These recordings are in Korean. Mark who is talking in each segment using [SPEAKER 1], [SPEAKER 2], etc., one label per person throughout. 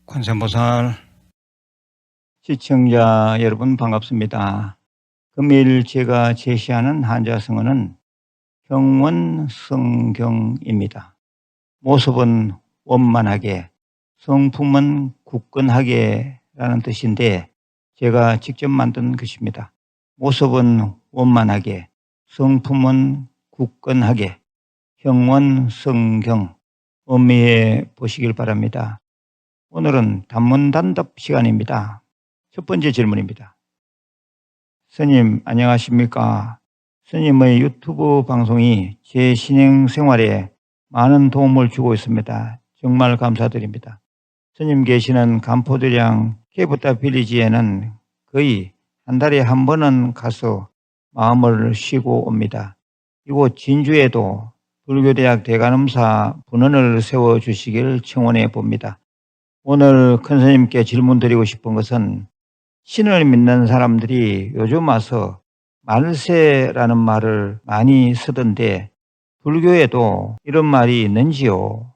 [SPEAKER 1] 관세음보살 시청자 여러분 반갑습니다. 금일 제가 제시하는 한자성어는 경원성경입니다. 모습은 원만하게, 성품은 굳건하게 라는 뜻인데 제가 직접 만든 것입니다. 모습은 원만하게, 성품은 굳건하게, 경원성경 음미해 보시길 바랍니다. 오늘은 단문단답 시간입니다. 첫 번째 질문입니다. 스님 안녕하십니까? 스님의 유튜브 방송이 제 신앙생활에 많은 도움을 주고 있습니다. 정말 감사드립니다. 스님 계시는 간포도량 케이프타 빌리지에는 거의 한 달에 한 번은 가서 마음을 쉬고 옵니다. 이곳 진주에도 불교대학 대간음사 분원을 세워주시길 청원해 봅니다. 오늘 큰 스님께 질문드리고 싶은 것은 신을 믿는 사람들이 요즘 와서 말세라는 말을 많이 쓰던데 불교에도 이런 말이 있는지요?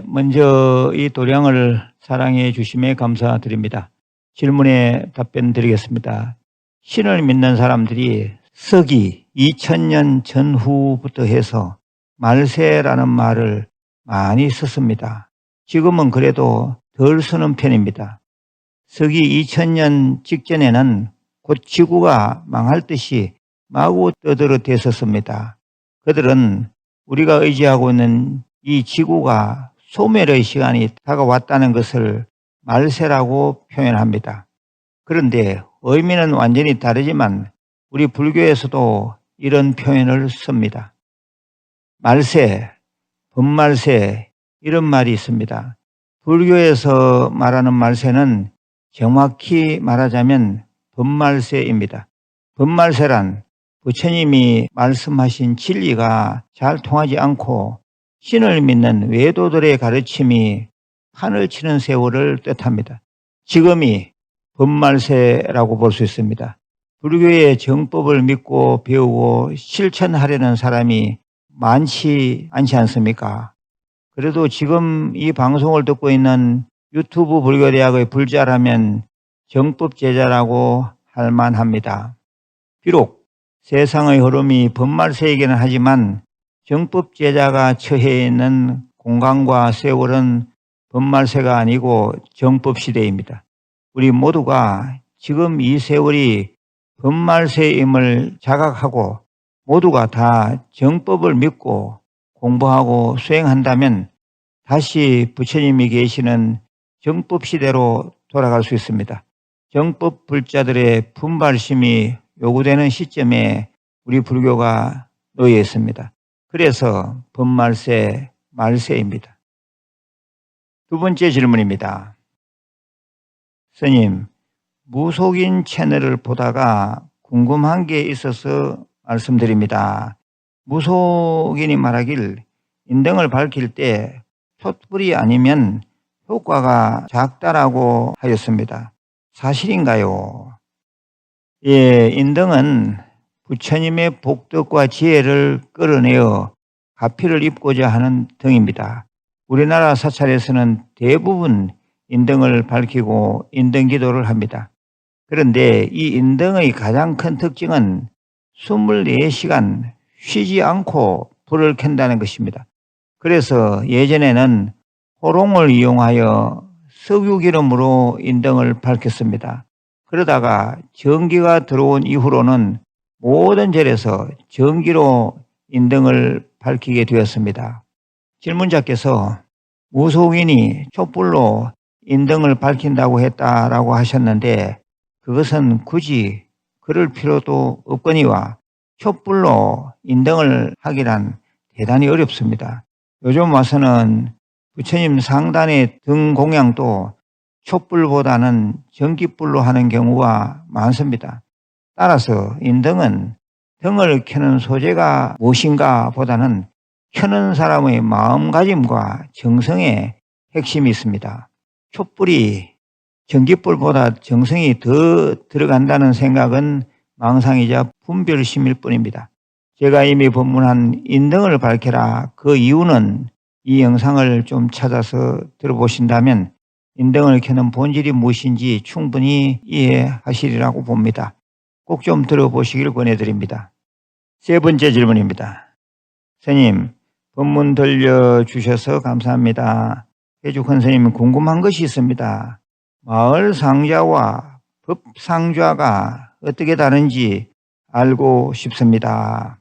[SPEAKER 1] 먼저 이 도량을 사랑해 주심에 감사드립니다. 질문에 답변 드리겠습니다. 신을 믿는 사람들이 서기 2000년 전후부터 해서 말세라는 말을 많이 썼습니다. 지금은 그래도 덜 쓰는 편입니다. 서기 2000년 직전에는 곧 지구가 망할 듯이 마구 떠들어댔었습니다. 그들은 우리가 의지하고 있는 이 지구가 소멸의 시간이 다가왔다는 것을 말세라고 표현합니다. 그런데 의미는 완전히 다르지만 우리 불교에서도 이런 표현을 씁니다. 말세, 범말세 이런 말이 있습니다. 불교에서 말하는 말세는 정확히 말하자면 범말세입니다. 범말세란 부처님이 말씀하신 진리가 잘 통하지 않고 신을 믿는 외도들의 가르침이 판을 치는 세월을 뜻합니다. 지금이 범말세라고 볼 수 있습니다. 불교의 정법을 믿고 배우고 실천하려는 사람이 많지 않지 않습니까? 그래도 지금 이 방송을 듣고 있는 유튜브 불교대학의 불자라면 정법 제자라고 할 만합니다. 비록 세상의 흐름이 범말세이기는 하지만 정법 제자가 처해 있는 공간과 세월은 범말세가 아니고 정법 시대입니다. 우리 모두가 지금 이 세월이 범말세임을 자각하고 모두가 다 정법을 믿고 공부하고 수행한다면 다시 부처님이 계시는 정법 시대로 돌아갈 수 있습니다. 정법 불자들의 분발심이 요구되는 시점에 우리 불교가 놓여 있습니다. 그래서 범말세, 말세입니다. 두 번째 질문입니다. 스님, 무속인 채널을 보다가 궁금한 게 있어서 말씀드립니다. 무속인이 말하길 인등을 밝힐 때 촛불이 아니면 효과가 작다라고 하였습니다. 사실인가요? 인등은 부처님의 복덕과 지혜를 끌어내어 가피를 입고자 하는 등입니다. 우리나라 사찰에서는 대부분 인등을 밝히고 인등기도를 합니다. 그런데 이 인등의 가장 큰 특징은 24시간 쉬지 않고 불을 켠다는 것입니다. 그래서 예전에는 호롱을 이용하여 석유기름으로 인등을 밝혔습니다. 그러다가 전기가 들어온 이후로는 모든 절에서 전기로 인등을 밝히게 되었습니다. 질문자께서 무속인이 촛불로 인등을 밝힌다고 했다라고 하셨는데 그것은 굳이 그럴 필요도 없거니와 촛불로 인등을 하기란 대단히 어렵습니다. 요즘 와서는 부처님 상단의 등 공양도 촛불보다는 전기불로 하는 경우가 많습니다. 따라서 인등은 등을 켜는 소재가 무엇인가 보다는 켜는 사람의 마음가짐과 정성에 핵심이 있습니다. 촛불이 전기불보다 정성이 더 들어간다는 생각은 망상이자 분별심일 뿐입니다. 제가 이미 법문한 인등을 밝혀라, 그 이유는 이 영상을 좀 찾아서 들어보신다면 인등을 켜는 본질이 무엇인지 충분히 이해하시리라고 봅니다. 꼭 좀 들어보시길 권해드립니다. 세 번째 질문입니다. 스님, 법문 들려주셔서 감사합니다. 해죽헌 스님, 궁금한 것이 있습니다. 마을 상좌와 법 상좌가 어떻게 다른지 알고 싶습니다.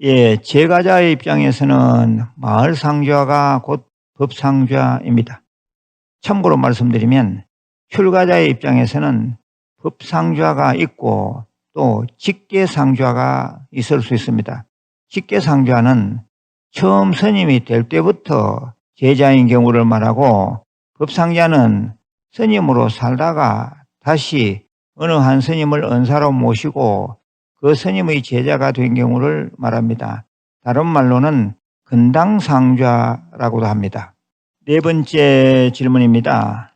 [SPEAKER 1] 예, 제가자의 입장에서는 마을 상좌가 곧 법 상좌입니다. 참고로 말씀드리면 출가자의 입장에서는 법 상좌가 있고 또 직계 상좌가 있을 수 있습니다. 직계 상좌는 처음 스님이 될 때부터 제자인 경우를 말하고, 법 상좌는 스님으로 살다가 다시 어느 한 스님을 은사로 모시고 그 스님의 제자가 된 경우를 말합니다. 다른 말로는 근당상좌라고도 합니다. 네 번째 질문입니다.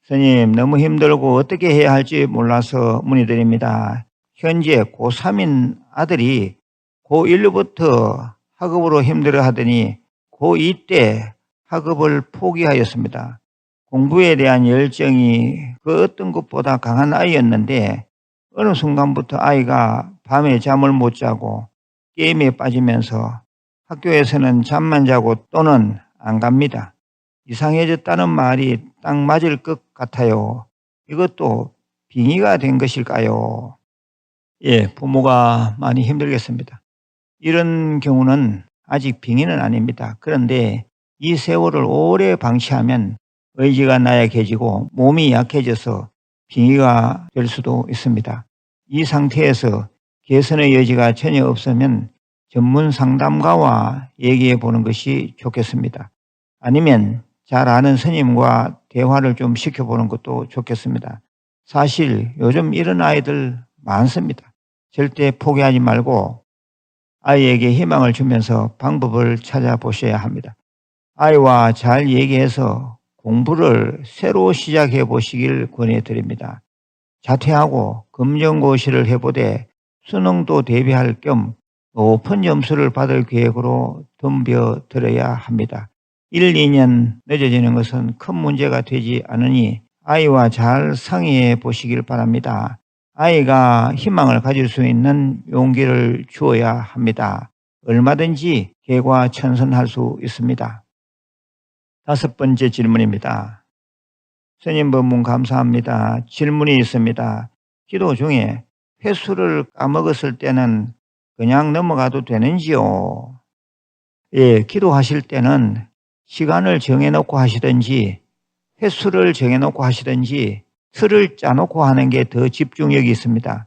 [SPEAKER 1] 스님, 너무 힘들고 어떻게 해야 할지 몰라서 문의드립니다. 현재 고3인 아들이 고1부터 학업으로 힘들어하더니 고2 때 학업을 포기하였습니다. 공부에 대한 열정이 그 어떤 것보다 강한 아이였는데 어느 순간부터 아이가 밤에 잠을 못 자고 게임에 빠지면서 학교에서는 잠만 자고 또는 안 갑니다. 이상해졌다는 말이 딱 맞을 것 같아요. 이것도 빙의가 된 것일까요? 예, 부모가 많이 힘들겠습니다. 이런 경우는 아직 빙의는 아닙니다. 그런데 이 세월을 오래 방치하면 의지가 나약해지고 몸이 약해져서 빙의가 될 수도 있습니다. 이 상태에서 개선의 여지가 전혀 없으면 전문 상담가와 얘기해 보는 것이 좋겠습니다. 아니면 잘 아는 스님과 대화를 좀 시켜보는 것도 좋겠습니다. 사실 요즘 이런 아이들 많습니다. 절대 포기하지 말고 아이에게 희망을 주면서 방법을 찾아보셔야 합니다. 아이와 잘 얘기해서 공부를 새로 시작해 보시길 권해드립니다. 자퇴하고 검정고시를 해보되 수능도 대비할 겸 높은 점수를 받을 계획으로 덤벼들어야 합니다. 1, 2년 늦어지는 것은 큰 문제가 되지 않으니 아이와 잘 상의해 보시길 바랍니다. 아이가 희망을 가질 수 있는 용기를 주어야 합니다. 얼마든지 개과천선할 수 있습니다. 다섯 번째 질문입니다. 스님 법문 감사합니다. 질문이 있습니다. 기도 중에 횟수를 까먹었을 때는 그냥 넘어가도 되는지요? 예, 기도하실 때는 시간을 정해놓고 하시든지 횟수를 정해놓고 하시든지 틀을 짜놓고 하는 게 더 집중력이 있습니다.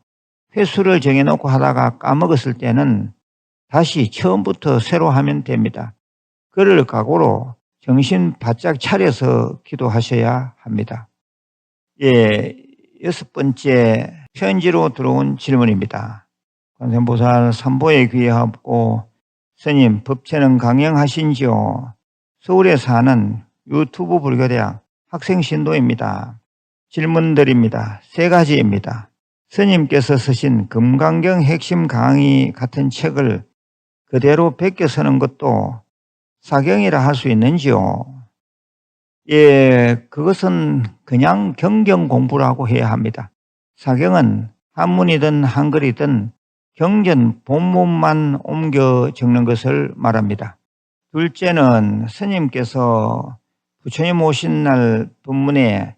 [SPEAKER 1] 횟수를 정해놓고 하다가 까먹었을 때는 다시 처음부터 새로 하면 됩니다. 그를 각오로 정신 바짝 차려서 기도하셔야 합니다. 예, 여섯 번째 편지로 들어온 질문입니다. 관세음보살 삼보에 귀하옵고 스님 법체는 강령하신지요? 서울에 사는 유튜브 불교대학 학생 신도입니다. 질문드립니다. 세 가지입니다. 스님께서 쓰신 금강경 핵심 강의 같은 책을 그대로 베껴 쓰는 것도 사경이라 할 수 있는지요? 예, 그것은 그냥 경경 공부라고 해야 합니다. 사경은 한문이든 한글이든 경전 본문만 옮겨 적는 것을 말합니다. 둘째는 스님께서 부처님 오신 날 법문에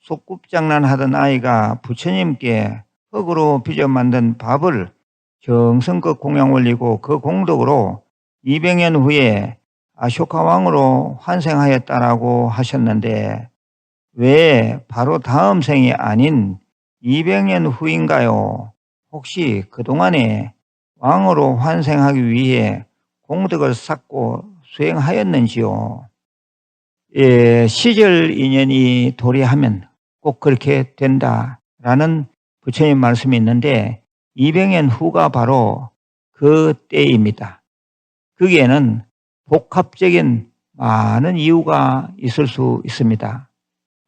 [SPEAKER 1] 소꿉장난하던 아이가 부처님께 흙으로 빚어 만든 밥을 정성껏 공양 올리고 그 공덕으로 200년 후에 아쇼카 왕으로 환생하였다라고 하셨는데 왜 바로 다음 생이 아닌 200년 후인가요? 혹시 그동안에 왕으로 환생하기 위해 공덕을 쌓고 수행하였는지요? 예, 시절 인연이 도래하면 꼭 그렇게 된다라는 부처님 말씀이 있는데 200년 후가 바로 그 때입니다. 거기에는 복합적인 많은 이유가 있을 수 있습니다.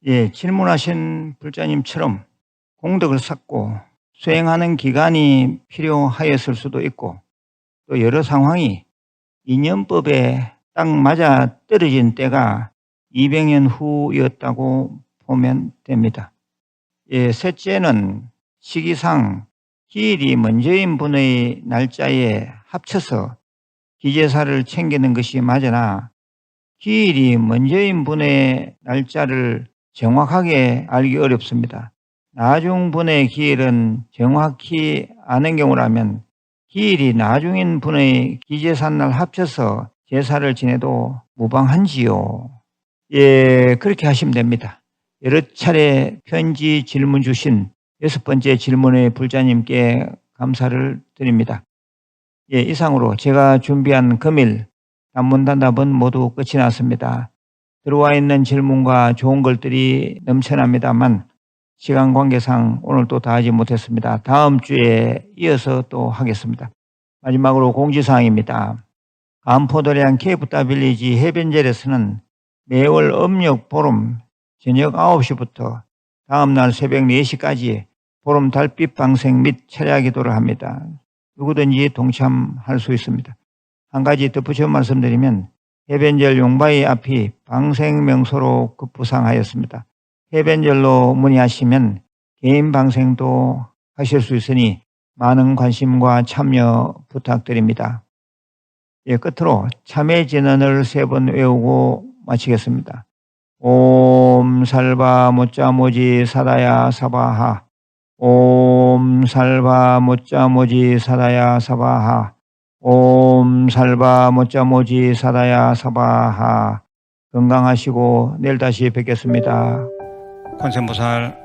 [SPEAKER 1] 예, 질문하신 불자님처럼 공덕을 쌓고 수행하는 기간이 필요하였을 수도 있고 또 여러 상황이 인연법에 딱 맞아 떨어진 때가 200년 후였다고 보면 됩니다. 셋째는 시기상 기일이 먼저인 분의 날짜에 합쳐서 기제사를 챙기는 것이 맞으나 기일이 먼저인 분의 날짜를 정확하게 알기 어렵습니다. 나중 분의 기일은 정확히 아는 경우라면 기일이 나중인 분의 기제삿날 합쳐서 제사를 지내도 무방한지요. 그렇게 하시면 됩니다. 여러 차례 편지 질문 주신 6번째 질문의 불자님께 감사를 드립니다. 이상으로 제가 준비한 금일 단문단답은 모두 끝이 났습니다. 들어와 있는 질문과 좋은 것들이 넘쳐납니다만 시간 관계상 오늘 또 다 하지 못했습니다. 다음 주에 이어서 또 하겠습니다. 마지막으로 공지사항입니다. 간포도량 케이프타 빌리지 해변젤에서는 매월 음력 보름 저녁 9시부터 다음날 새벽 4시까지 보름 달빛 방생 및 철야 기도를 합니다. 누구든지 동참할 수 있습니다. 한 가지 덧붙여 말씀드리면 해변절 용바위 앞이 방생 명소로 급부상하였습니다. 해변절로 문의하시면 개인 방생도 하실 수 있으니 많은 관심과 참여 부탁드립니다. 끝으로 참회 진언을 3번 외우고 마치겠습니다. 옴 살바 모짜 모지 사다야 사바하. 옴 살바 모짜 모지 사다야 사바하. 옴 살바 모짜 모지 사다야 사바하. 건강하시고 내일 다시 뵙겠습니다. 관세음보살.